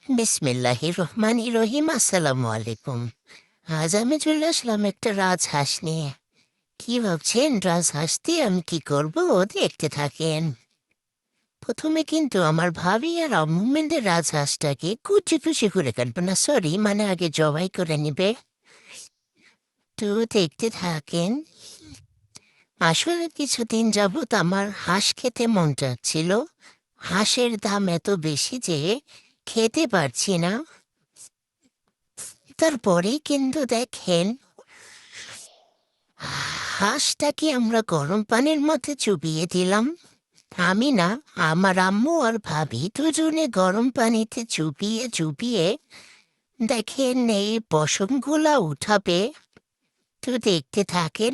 বিসমিল্লাহির রহমানির রহিম। আসসালামু আলাইকুম। আজ আমি চলে আসলাম একটা রাজহাঁস নিয়ে। কি ভাবছেন রাজহাঁস দিয়ে আমি কি করব? দেখতে থাকেন। প্রথমে কিন্তু আমার ভাবি আর আম্মু মিলে রাজহাঁসটাকে কুচি কুচি করে কাটবে না, সরি মানে আগে জবাই করে নিবে। তো দেখতে থাকেন। আসলে কিছুদিন যাবত আমার হাঁস খেতে মন চাচ্ছিল। হাঁসের দাম এত বেশি যে খেতে পারছি না। তারপরেই কিন্তু দেখেন হাঁসটাকে আমরা গরম পানির মধ্যে চুবিয়ে দিলাম। আমি না, আমার আম্মু আর ভাবি দুজনে গরম পানিতে চুবিয়ে চুবিয়ে দেখেন এই পশমগুলা উঠাবে। তো দেখতে থাকেন।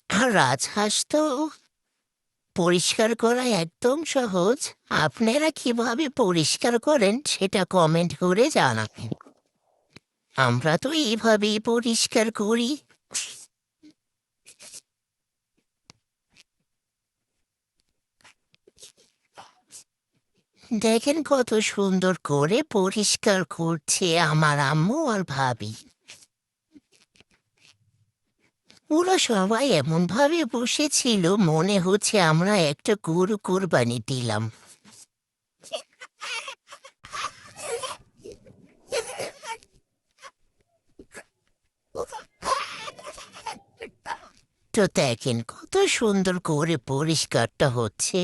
আর রাজহাঁস তো পরিষ্কার করা একদম সহজ। আপনারা কিভাবে পরিষ্কার করেন সেটা কমেন্ট করে জানাবেন। আমরা তো এইভাবেই পরিষ্কার করি। দেখেন কত সুন্দর করে পরিষ্কার করছে আমার আম্মু আর ভাবি। ওরা সবাই এমন ভাবে বসেছিল মনে হচ্ছে আমরা একটা গরু কোরবানি দিলাম। তো দেখেন কত সুন্দর করে পরিষ্কারটা হচ্ছে।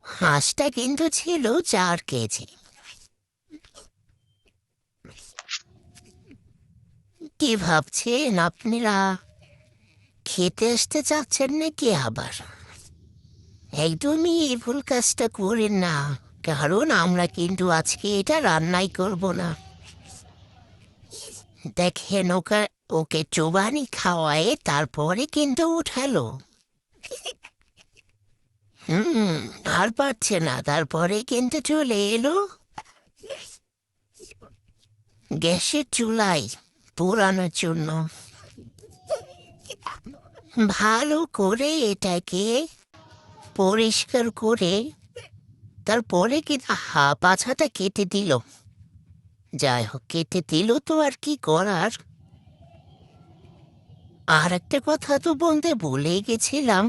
হাঁসটা কিন্তু ছিল 4 কেজি। কি ভাবছেন আপনারা? খেতে আসতে চাচ্ছেন নাকি আবার? একদমই এই ভুল কাজটা করেন না, কারণ আমরা কিন্তু আজকে এটা রান্নাই করব না। দেখেন ওকে ওকে চোবানি খাওয়ায়ে তারপরে কিন্তু উঠালো। আর পারছে না, তারপরে কিন্তু চলে এলো গ্যাসের চুলায় পোড়ানোর জন্য। ভালো করে এটাকে পরিষ্কার করে তারপরে কিন্তু পাছাটা কেটে দিল। যাই হোক, কেটে দিল তো আর কি করার। আর একটা কথা তো বলতে ভুলেই গেছিলাম,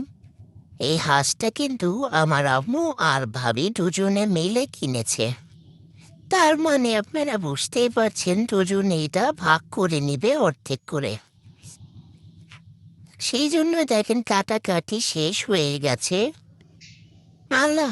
এই হাঁসটা কিন্তু আমার আম্মু আর ভাবি দুজনে মিলে কিনেছে। তার মানে আপনারা বুঝতেই পারছেন দুজনে এটা ভাগ করে নিবে অর্ধেক করে। সেই জন্য দেখেন কাটাকাটি শেষ হয়ে গেছে। আল্লাহ